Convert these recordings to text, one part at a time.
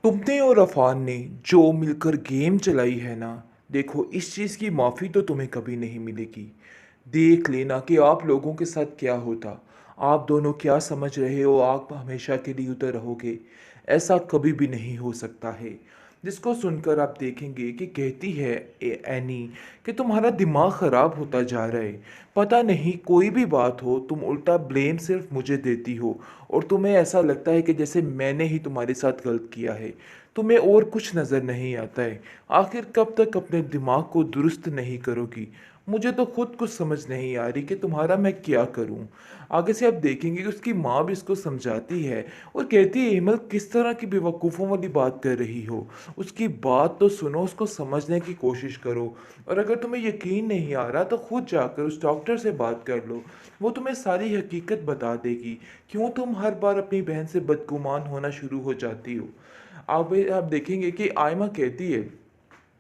तुमने और अफान ने जो मिलकर गेम चलाई है ना, देखो इस चीज़ की माफ़ी तो तुम्हें कभी नहीं मिलेगी। देख लेना कि आप लोगों के साथ क्या होता। आप दोनों क्या समझ रहे हो, आप हमेशा के लिए उधर रहोगे। ऐसा कभी भी नहीं हो सकता है। जिसको सुनकर आप देखेंगे कि कहती है एनी कि तुम्हारा दिमाग ख़राब होता जा रहा है। पता नहीं कोई भी बात हो तुम उल्टा ब्लेम सिर्फ मुझे देती हो, और तुम्हें ऐसा लगता है कि जैसे मैंने ही तुम्हारे साथ गलत किया है। तुम्हें और कुछ नज़र नहीं आता है। आखिर कब तक अपने दिमाग को दुरुस्त नहीं करोगी। मुझे तो खुद कुछ समझ नहीं आ रही कि तुम्हारा मैं क्या करूं। आगे से आप देखेंगे कि उसकी माँ भी इसको समझाती है और कहती है हिमल किस तरह की बेवकूफ़ों वाली बात कर रही हो। उसकी बात तो सुनो, उसको समझने की कोशिश करो। और अगर तुम्हें यकीन नहीं आ रहा तो खुद जाकर उस डॉक्टर से बात कर लो। वो तुम्हें सारी हकीकत बता देगी। क्यों तुम हर बार अपनी बहन से बदगुमान होना शुरू हो जाती हो। आप देखेंगे कि आयमा कहती है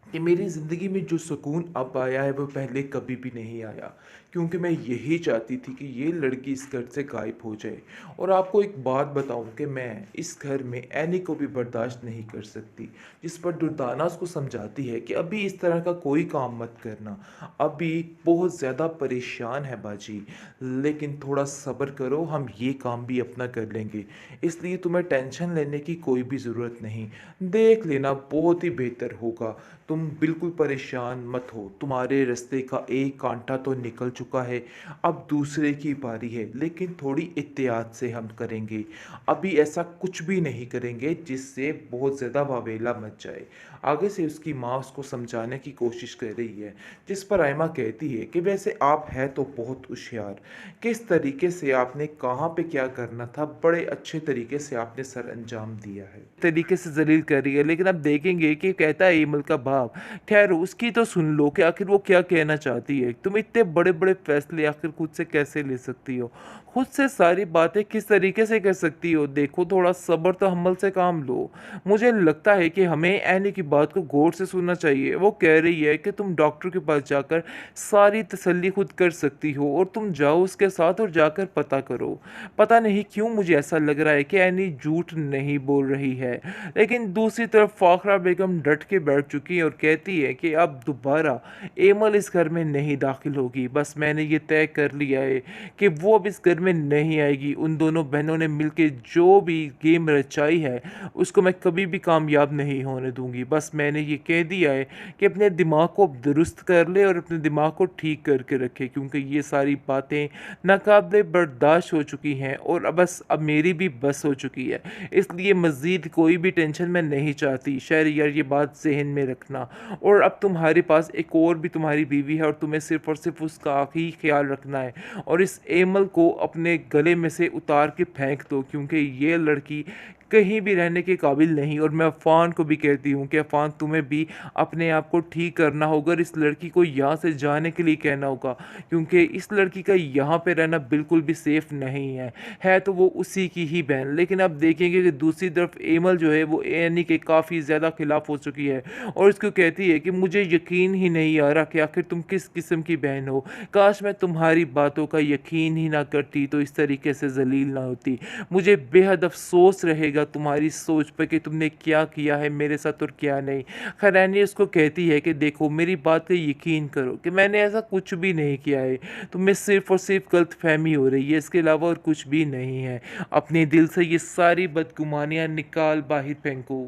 कि मेरी ज़िंदगी में जो सुकून अब आया है वो पहले कभी भी नहीं आया, क्योंकि मैं यही चाहती थी कि ये लड़की इस घर से गायब हो जाए। और आपको एक बात बताऊं कि मैं इस घर में एनी को भी बर्दाश्त नहीं कर सकती। जिस पर दुर्दाना उसको समझाती है कि अभी इस तरह का कोई काम मत करना, अभी बहुत ज़्यादा परेशान है बाजी, लेकिन थोड़ा सब्र करो, हम ये काम भी अपना कर लेंगे। इसलिए तुम्हें टेंशन लेने की कोई भी ज़रूरत नहीं। देख लेना बहुत ही बेहतर होगा। तुम बिल्कुल परेशान मत हो, तुम्हारे रास्ते का एक कांटा तो निकल चुका है, अब दूसरे की बारी है, लेकिन थोड़ी एहतियात से हम करेंगे। अभी ऐसा कुछ भी नहीं करेंगे जिससे बहुत ज़्यादा वावेला मच जाए। आगे से उसकी माँ उसको समझाने की कोशिश कर रही है, जिस पर आयमा कहती है कि वैसे आप हैं तो बहुत होशियार। किस तरीके से आपने कहाँ पे क्या करना था, बड़े अच्छे तरीके से आपने सर अंजाम दिया है। तरीके से जलील कर रही है, लेकिन अब देखेंगे कि कहता है ईमल का बाप। ठहरो, उसकी तो सुन लो कि आखिर वो क्या कहना चाहती है। तुम इतने बड़े बड़े फैसले आखिर खुद से कैसे ले सकती हो, खुद से सारी बातें किस तरीके से कर सकती हो। देखो थोड़ा सब्र तो हम्मल से काम लो। मुझे लगता है कि हमें एनी की बात को गौर से सुनना चाहिए। वो कह रही है कि तुम डॉक्टर के पास जाकर सारी तसल्ली खुद कर सकती हो, और तुम जाओ उसके साथ और जाकर पता करो। पता नहीं क्यों मुझे ऐसा लग रहा है कि एनी झूठ नहीं बोल रही है। लेकिन दूसरी तरफ फाखरा बेगम डट के बैठ चुकी है और कहती है कि अब दोबारा एमल इस घर में नहीं दाखिल होगी। बस मैंने ये तय कर लिया है कि वो अब इस घर में नहीं आएगी। उन दोनों बहनों ने मिलके जो भी गेम रचाई है उसको मैं कभी भी कामयाब नहीं होने दूंगी। बस मैंने ये कह दिया है कि अपने दिमाग को दुरुस्त कर ले और अपने दिमाग को ठीक करके रखे, क्योंकि ये सारी बातें नाकाबिले बर्दाश्त हो चुकी हैं और अब मेरी भी बस हो चुकी है। इसलिए मज़ीद कोई भी टेंशन मैं नहीं चाहती। शहरियार ये बात ज़हन में रखना। और अब तुम्हारे पास एक और भी तुम्हारी बीवी है और तुम्हें सिर्फ़ और सिर्फ़ उसका ही ख्याल रखना है। और इस एमल को अपने गले में से उतार के फेंक दो, क्योंकि ये लड़की कहीं भी रहने के काबिल नहीं। और मैं अफ़ान को भी कहती हूँ कि अफ़ान तुम्हें भी अपने आप को ठीक करना होगा और इस लड़की को यहाँ से जाने के लिए कहना होगा, क्योंकि इस लड़की का यहाँ पे रहना बिल्कुल भी सेफ़ नहीं है तो वो उसी की ही बहन। लेकिन अब देखेंगे कि दूसरी तरफ एमल जो है वो एनी के काफ़ी ज़्यादा खिलाफ हो चुकी है और इसको कहती है कि मुझे यकीन ही नहीं आ रहा कि आखिर तुम किस किस्म की बहन हो। काश मैं तुम्हारी बातों का यकीन ही ना करती तो इस तरीके से जलील ना होती। मुझे बेहद अफसोस रहेगा तुम्हारी सोच पर कि तुमने क्या किया है मेरे साथ और क्या नहीं। खैर एनी उसको कहती है कि देखो मेरी बात पे यकीन करो कि मैंने ऐसा कुछ भी नहीं किया है। तुम्हें सिर्फ़ और सिर्फ़ गलतफ़हमी हो रही है, इसके अलावा और कुछ भी नहीं है। अपने दिल से ये सारी बदगुमानियाँ निकाल बाहर फेंको।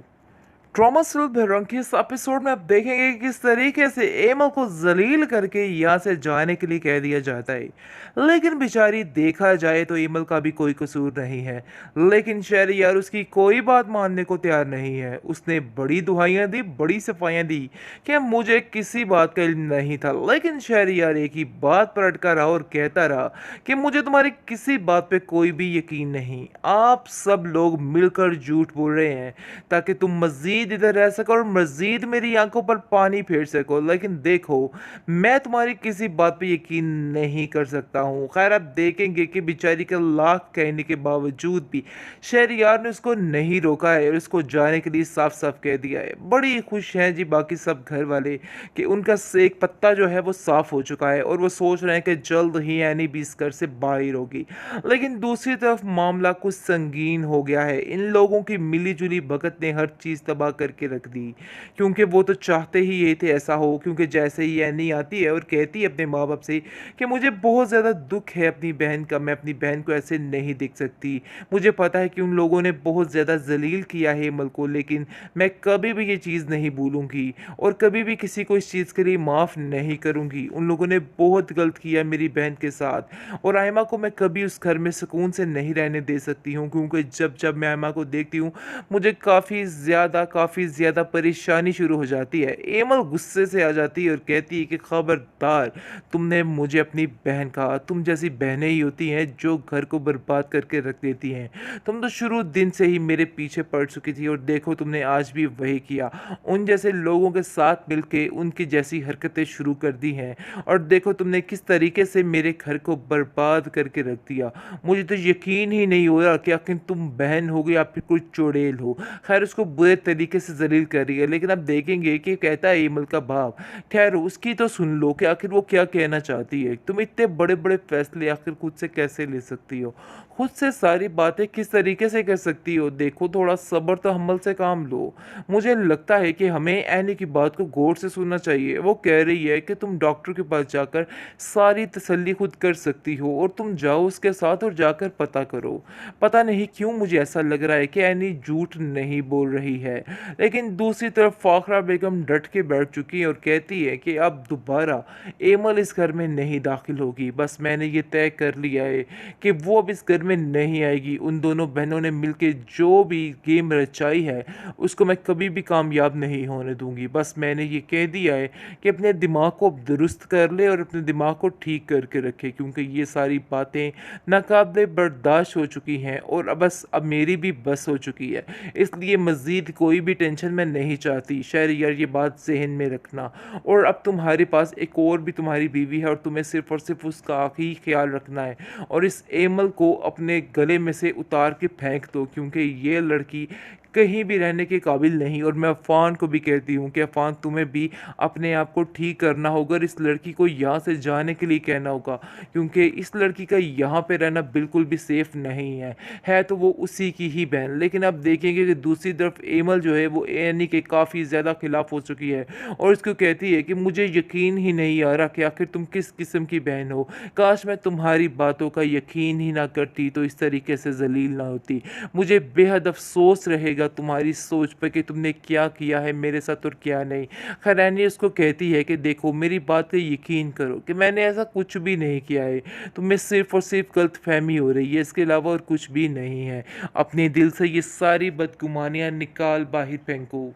ट्रॉमा स्टिल भयंकर इस एपिसोड में आप देखेंगे कि किस तरीके से एमा को जलील करके यहाँ से जाने के लिए कह दिया जाता है। लेकिन बेचारी देखा जाए तो एमल का भी कोई कसूर नहीं है। लेकिन शहरयार उसकी कोई बात मानने को तैयार नहीं है। उसने बड़ी दुहाइयाँ दी, बड़ी सफाइयाँ दी कि मुझे किसी बात का इल्म नहीं था। लेकिन शहरयार एक ही बात पर अटका रहा और कहता रहा कि मुझे तुम्हारी किसी बात पे कोई भी यकीन नहीं। आप सब लोग मिलकर झूठ बोल रहे हैं ताकि तुम मज़ीद मज़ीद इधर रह सको और मज़ीद मेरी आँखों पर पानी फेर सको। लेकिन देखो, मैं तुम्हारी किसी बात पे यकीन नहीं कर सकता हूँ। ख़ैर आप देखेंगे कि बेचारी का लाख कहने के बावजूद भी शहरयार ने उसको नहीं रोका है और उसको जाने के लिए साफ-साफ कह दिया है। बड़ी खुश हैं जी बाकी सब घर वाले कि उनका सेक पत्ता जो है वो साफ़ हो चुका है और वो सोच रहे हैं कि जल्द ही एनी भी इस घर से बाहर होगी। लेकिन दूसरी तरफ मामला कुछ संगीन हो गया है। इन लोगों की मिली-जुली भगत ने हर चीज़ तबाह करके रख दी, क्योंकि वो तो चाहते ही ये थे ऐसा हो, क्योंकि जैसे ही एनी आती है और कहती है अपने माँ-बाप से कि मुझे बहुत ज़्यादा दुःख है अपनी बहन का, मैं अपनी बहन को ऐसे नहीं देख सकती। मुझे पता है कि उन लोगों ने बहुत ज़्यादा ज़लील किया है हेमल को, लेकिन मैं कभी भी ये चीज़ नहीं भूलूँगी और कभी भी किसी को इस चीज़ के लिए माफ़ नहीं करूँगी। उन लोगों ने बहुत गलत किया मेरी बहन के साथ और आयमा को मैं कभी उस घर में सुकून से नहीं रहने दे सकती हूँ, क्योंकि जब-जब मैं आयमा को देखती हूँ, मुझे काफ़ी ज़्यादा परेशानी शुरू हो जाती है। एमल गुस्से से आ जाती है और कहती है कि खबरदार, तुमने मुझे अपनी बहन कहा, तुम जैसी बहनें ही होती हैं जो घर को बर्बाद करके रख देती हैं। तुम तो शुरू दिन से ही मेरे पीछे पड़ चुकी थी और देखो तुमने आज भी वही किया। उन जैसे लोगों के साथ मिलके उनकी जैसी हरकतें शुरू कर दी हैं और देखो तुमने किस तरीके से मेरे घर को बर्बाद करके रख दिया। मुझे तो यकीन ही नहीं हो रहा कि आखिर तुम बहन हो या फिर कोई चुड़ैल हो। खैर उसको बुरे तरीके से ज़लील कर रही है, लेकिन अब देखेंगे कि कहता है एमल का बाप, खैर उसकी तो सुन लो कि आखिर वो क्या कहना चाहती है। तुम इतने बड़े-बड़े फैसले आखिर खुद से कैसे ले सकती हो? खुद से सारी बातें किस तरीके से कर सकती हो? देखो थोड़ा सब्र तो हम्मल से काम लो। मुझे लगता है कि हमें एनी की बात को गौर से सुनना चाहिए। वो कह रही है कि तुम डॉक्टर के पास जाकर सारी तसल्ली खुद कर सकती हो और तुम जाओ उसके साथ और जाकर पता करो। पता नहीं क्यों मुझे ऐसा लग रहा है कि एनी झूठ नहीं बोल रही है। लेकिन दूसरी तरफ फ़ाखरा बेगम डट के बैठ चुकी है और कहती है कि अब दोबारा एमल इस घर में नहीं दाखिल होगी। बस मैंने ये तय कर लिया है कि वो अब इस घर में नहीं आएगी। उन दोनों बहनों ने मिलके जो भी गेम रचाई है, उसको मैं कभी भी कामयाब नहीं होने दूँगी। बस मैंने ये कह दिया है कि अपने दिमाग को अब दुरुस्त कर ले और अपने दिमाग को ठीक करके रखे, क्योंकि ये सारी बातें नाकाबिले बर्दाश्त हो चुकी हैं और अब मेरी भी बस हो चुकी है। इसलिए मज़ीद कोई भी टेंशन मैं नहीं चाहती। शहरयार ये बात ज़हन में रखना। और अब तुम्हारे पास एक और भी तुम्हारी बीवी है और तुम्हें सिर्फ़ और सिर्फ़ उसका ही ख़्याल रखना है और इस एमल को अपने गले में से उतार के फेंक दो, क्योंकि ये लड़की कहीं भी रहने के काबिल नहीं। और मैं अफ़ान को भी कहती हूँ कि अफ़ान तुम्हें भी अपने आप को ठीक करना होगा और इस लड़की को यहाँ से जाने के लिए कहना होगा, क्योंकि इस लड़की का यहाँ पे रहना बिल्कुल भी सेफ़ नहीं है तो वो उसी की ही बहन। लेकिन अब देखेंगे कि दूसरी तरफ एमल जो है वो एनी के काफ़ी ज़्यादा खिलाफ हो चुकी है और इसको कहती है कि मुझे यकीन ही नहीं आ रहा कि आखिर तुम किस किस्म की बहन हो। काश मैं तुम्हारी बातों का यकीन ही ना करती तो इस तरीके से ज़लील ना होती। मुझे बेहद अफ़सोस रहेगा तुम्हारी सोच पे कि तुमने क्या किया है मेरे साथ और क्या नहीं। खैर एनी उसको कहती है कि देखो मेरी बात पे यकीन करो कि मैंने ऐसा कुछ भी नहीं किया है। तुम्हें सिर्फ़ और सिर्फ़ गलतफ़हमी हो रही है, इसके अलावा और कुछ भी नहीं है। अपने दिल से ये सारी बदगुमानियाँ निकाल बाहर फेंको।